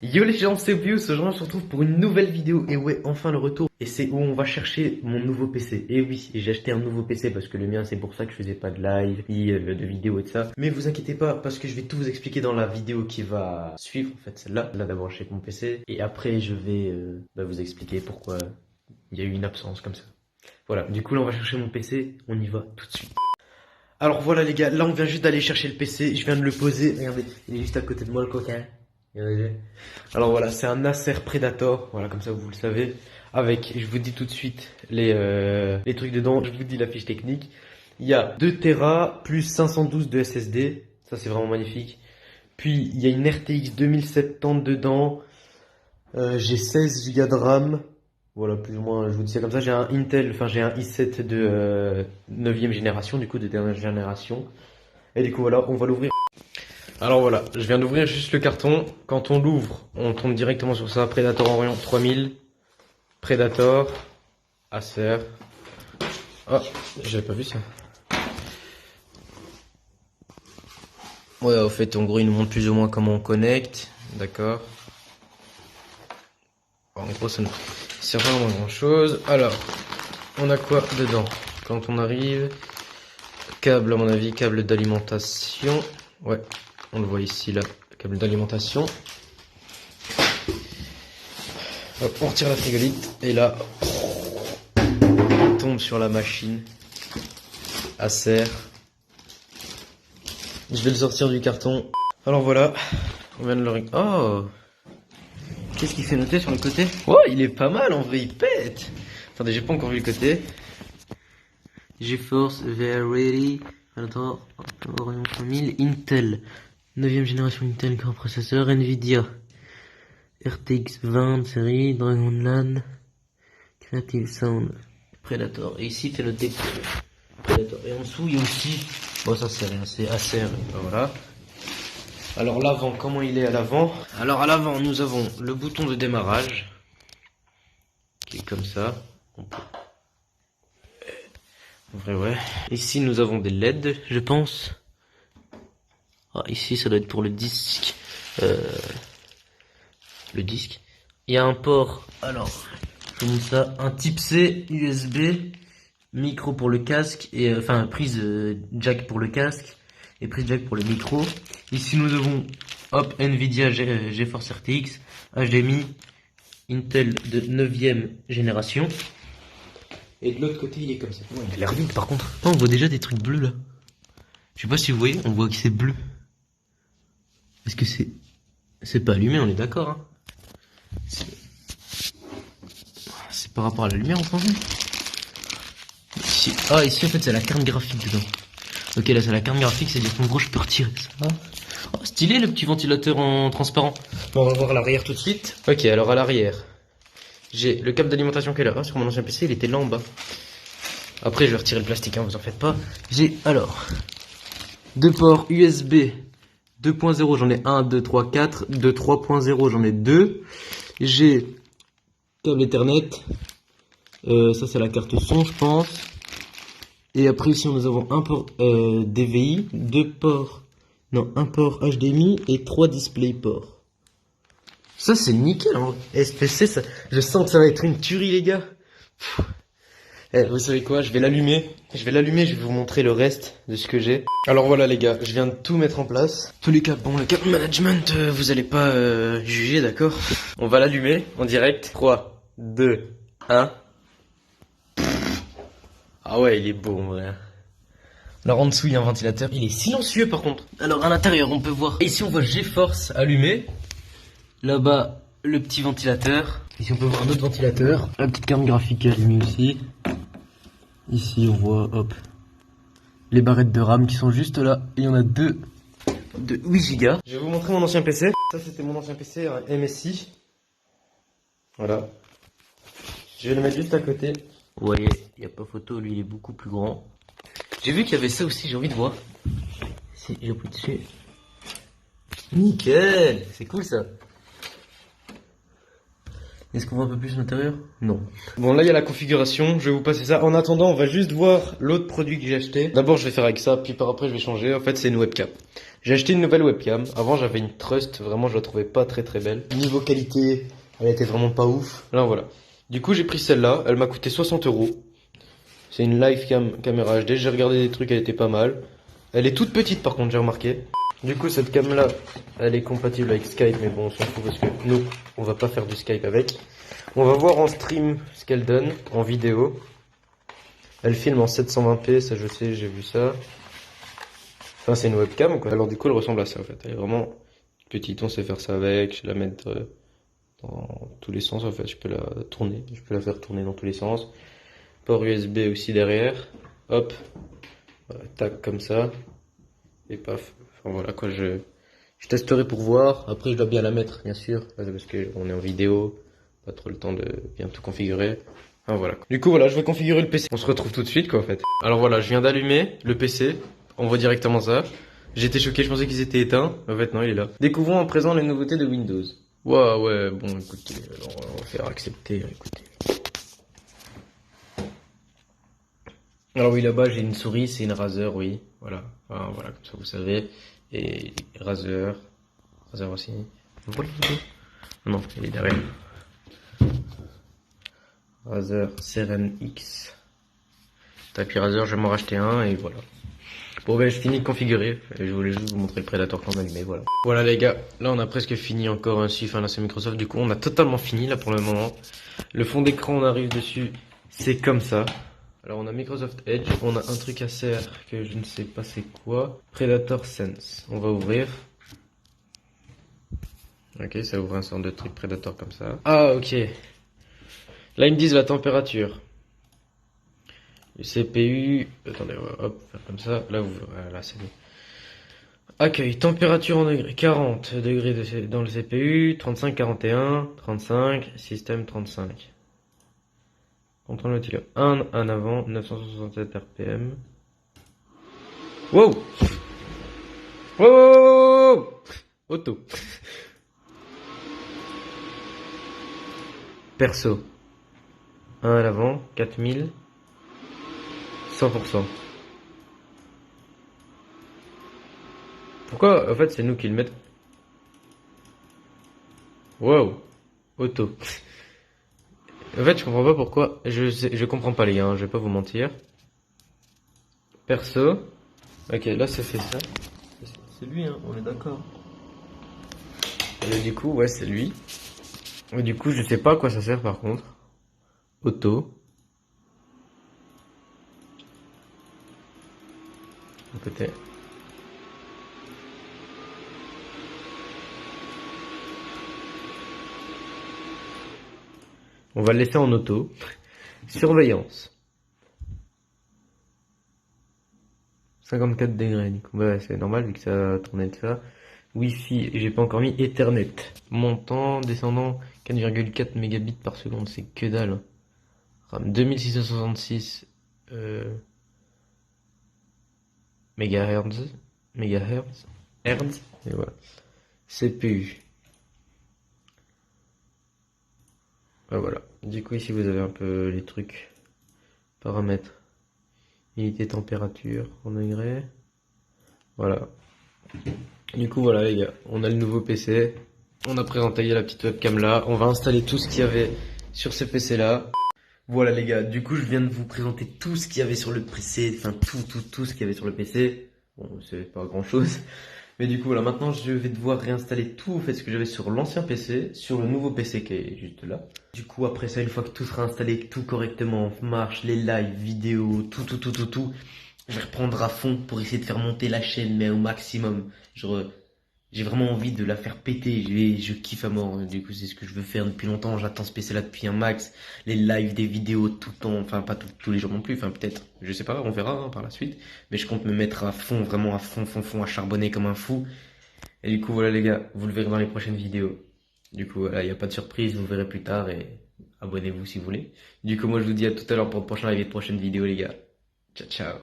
Yo les gens, c'est Opius, aujourd'hui on se retrouve pour une nouvelle vidéo, et ouais, enfin le retour, et c'est où on va chercher mon nouveau PC, et oui, j'ai acheté un nouveau PC parce que le mien c'est pour ça que je faisais pas de live, de vidéo et de ça, mais vous inquiétez pas, parce que je vais tout vous expliquer dans la vidéo qui va suivre, en fait celle-là, là d'abord j'achète mon PC, et après je vais vous expliquer pourquoi il y a eu une absence comme ça. Voilà, du coup là on va chercher mon PC, on y va tout de suite. Alors voilà les gars, là on vient juste d'aller chercher le PC, je viens de le poser, regardez, il est juste à côté de moi le coquin. Alors voilà, c'est un Acer Predator, voilà comme ça vous le savez, avec, je vous dis tout de suite les trucs dedans, je vous dis la fiche technique. Il y a 2 Tera plus 512 de SSD, ça c'est vraiment magnifique. Puis il y a une RTX 2070 dedans, j'ai 16 Go de RAM, voilà plus ou moins, je vous dis ça comme ça. J'ai un Intel, enfin j'ai un i7 de 9ème génération, du coup de dernière génération. Et du coup voilà, on va l'ouvrir. Alors voilà, je viens d'ouvrir juste le carton. Quand on l'ouvre, on tombe directement sur ça. Predator Orion 3000. Predator. Acer. Oh, j'avais pas vu ça. Ouais, au fait, en gros, il nous montre plus ou moins comment on connecte. D'accord. En gros, ça ne sert pas vraiment à grand chose. Alors, on a quoi dedans? Quand on arrive, câble, à mon avis, câble d'alimentation. Ouais. On le voit ici, là, le câble d'alimentation. Hop, on retire la frigolite. Et là, on tombe sur la machine. Acer. Je vais le sortir du carton. Alors voilà, on vient de le... Oh! Qu'est-ce qu'il fait noter sur le côté? Oh, il est pas mal, en vrai, il pète! Attendez, j'ai pas encore vu le côté. GeForce Very Predator Orion 3000 Intel. 9ème génération Intel Core processeur, Nvidia RTX 20 série, Dragonlance, Creative Sound, Predator. Et ici, c'est noté Predator. Et en dessous, il y a aussi, bon ça c'est rien, c'est Acer, voilà. Alors l'avant, comment il est à l'avant? Alors à l'avant, nous avons le bouton de démarrage, qui est comme ça. On peut... En vrai, ouais. Ici, nous avons des LED, je pense. Ah, ici, ça doit être pour le disque. Le disque. Il y a un port, alors, je vous montre ça, un type C, USB, micro pour le casque, et enfin prise jack pour le casque, et prise jack pour le micro. Ici nous avons, hop, Nvidia GeForce RTX, HDMI, Intel de 9ème génération. Et de l'autre côté il est comme ça. Ouais, il a l'air vide par contre. Oh, on voit déjà des trucs bleus là. Je sais pas si vous voyez, on voit que c'est bleu. Est-ce que c'est pas allumé, on est d'accord, hein? C'est par rapport à la lumière, on s'en fout. Ici. Ah, ici en fait c'est la carte graphique dedans. Ok, là c'est la carte graphique, c'est-à-dire qu'en gros je peux retirer ça. Oh, stylé le petit ventilateur en transparent. Bon, on va voir l'arrière tout de suite. Ok, alors à l'arrière, j'ai le câble d'alimentation qui est là. Ah, sur mon ancien PC, il était là en bas. Après, je vais retirer le plastique, hein, vous en faites pas. J'ai alors 2 ports USB 2.0, j'en ai 1, 2, 3, 4. De 3.0, j'en ai 2. J'ai câble Ethernet. Ça, c'est la carte son, je pense. Et après, ici, nous avons un port DVI, 2 ports, non, un port HDMI et 3 DisplayPort. Ça, c'est nickel, en vrai. SPC, ça, je sens que ça va être une tuerie, les gars. Vous savez quoi, je vais l'allumer, je vais vous montrer le reste de ce que j'ai. Alors voilà les gars, je viens de tout mettre en place. Tous les cas, bon, le câble management, vous allez pas juger, d'accord? On va l'allumer en direct. 3, 2, 1. Ah ouais, il est beau en vrai. Alors en dessous, il y a un ventilateur. Il est silencieux par contre. Alors à l'intérieur, on peut voir. Ici, on voit GeForce allumé. Là-bas, le petit ventilateur. Ici, on peut voir un autre ventilateur. La petite carte graphique allumée aussi. Ici, on voit, hop, les barrettes de RAM qui sont juste là. Il y en a 2 de 8 Go. Je vais vous montrer mon ancien PC. Ça, c'était mon ancien PC, un MSI. Voilà. Je vais le mettre juste à côté. Vous voyez, il n'y a pas photo, lui, il est beaucoup plus grand. J'ai vu qu'il y avait ça aussi, j'ai envie de voir. Si, j'appuie dessus. Nickel, c'est cool ça. Est-ce qu'on voit un peu plus l'intérieur? Non. Bon, là, il y a la configuration. Je vais vous passer ça. En attendant, on va juste voir l'autre produit que j'ai acheté. D'abord, je vais faire avec ça, puis par après, je vais changer. En fait, c'est une webcam. J'ai acheté une nouvelle webcam. Avant, j'avais une Trust. Vraiment, je la trouvais pas très très belle. Niveau qualité, elle était vraiment pas ouf. Là, voilà. Du coup, j'ai pris celle-là. Elle m'a coûté 60 euros. C'est une Livecam caméra HD. J'ai regardé des trucs, elle était pas mal. Elle est toute petite, par contre, j'ai remarqué. Du coup, cette cam-là, elle est compatible avec Skype. Mais bon, on s'en fout parce que nous, on va pas faire du Skype avec. On va voir en stream ce qu'elle donne, en vidéo. Elle filme en 720p, ça je sais, j'ai vu ça. Enfin, c'est une webcam, quoi. Alors, du coup, elle ressemble à ça, en fait. Elle est vraiment petite, on sait faire ça avec. Je vais la mettre dans tous les sens, en fait. Je peux la tourner, je peux la faire tourner dans tous les sens. Port USB aussi derrière. Hop. Voilà, tac, comme ça. Et paf. Enfin, voilà, quoi, je testerai pour voir. Après, je dois bien la mettre, bien sûr. Parce qu'on est en vidéo. Pas trop le temps de bien tout configurer. Ah, voilà. Du coup, voilà, je vais configurer le PC. On se retrouve tout de suite, quoi, en fait. Alors voilà, je viens d'allumer le PC. On voit directement ça. J'étais choqué, je pensais qu'ils étaient éteints. En fait, non, il est là. Découvrons à présent les nouveautés de Windows. Ouah, ouais, bon, écoutez, alors, on va faire accepter, écoutez. Alors oui, là-bas, j'ai une souris, c'est une Razer, oui. Voilà, enfin, voilà, comme ça, vous savez. Et Razer aussi. Vous voyez le logo? Non, il est derrière. Razer Seren X. Tapis Razer, je vais m'en racheter un et voilà. Bon ben je finis de configurer, je voulais juste vous montrer le Predator qu'on a allumé, voilà. Voilà les gars, là on a presque fini encore ainsi, enfin là c'est Microsoft, du coup on a totalement fini là pour le moment. Le fond d'écran on arrive dessus, c'est comme ça. Alors on a Microsoft Edge, on a un truc à serre que je ne sais pas c'est quoi. Predator Sense, on va ouvrir. Ok, ça ouvre un sort de truc Predator comme ça. Ah ok. Là ils me disent la température. Le CPU, attendez, on va hop, faire comme ça, là, voilà, c'est bon. Accueil, température en degrés, 40 degrés dans le CPU, 35, 41, 35, système 35. Contrôle ventilo 1 en avant, 967 RPM. Wow! Wow! Auto. Perso. 1 à l'avant, 4000. 100%. Pourquoi, en fait, c'est nous qui le mettons? Wow. Auto. En fait, je comprends pas pourquoi. Je comprends pas, les gars, hein, je vais pas vous mentir. Perso. Ok, là, ça fait ça. C'est lui, hein, on est d'accord. Et du coup, ouais, c'est lui. Et du coup, je sais pas à quoi ça sert, par contre. Auto. Peut-être. On va le laisser en auto. Surveillance. 54 degrés. Ouais, c'est normal vu que ça tournait de ça. Wi-Fi, j'ai pas encore mis Ethernet. Montant, descendant, 4,4 mégabits par seconde, c'est que dalle. RAM 2666 mégahertz. Hertz. Et voilà. CPU. Ah, voilà. Du coup, ici, vous avez un peu les trucs. Paramètres. Unité température en degrés. Voilà. Du coup, voilà, les gars. On a le nouveau PC. On a présenté la petite webcam là. On va installer tout ce qu'il y avait sur ce PC là. Voilà, les gars. Du coup, je viens de vous présenter tout ce qu'il y avait sur le PC. Enfin, tout ce qu'il y avait sur le PC. Bon, c'est pas grand chose. Mais du coup, voilà, maintenant je vais devoir réinstaller tout en fait ce que j'avais sur l'ancien PC, sur le nouveau PC qui est juste là. Du coup, après ça, une fois que tout sera installé, que tout correctement marche, les lives, vidéos, tout, je vais reprendre à fond pour essayer de faire monter la chaîne, mais au maximum. Genre, j'ai vraiment envie de la faire péter, je kiffe à mort, du coup c'est ce que je veux faire depuis longtemps, j'attends ce PC là depuis un max, les lives, des vidéos tout le temps, enfin pas tous les jours non plus, enfin peut-être, je sais pas, on verra hein, par la suite, mais je compte me mettre à fond, vraiment à fond, à charbonner comme un fou, et du coup voilà les gars, vous le verrez dans les prochaines vidéos, du coup voilà, y a pas de surprise, vous verrez plus tard, et abonnez-vous si vous voulez, du coup moi je vous dis à tout à l'heure pour le prochain live et de prochaines vidéos les gars, ciao ciao.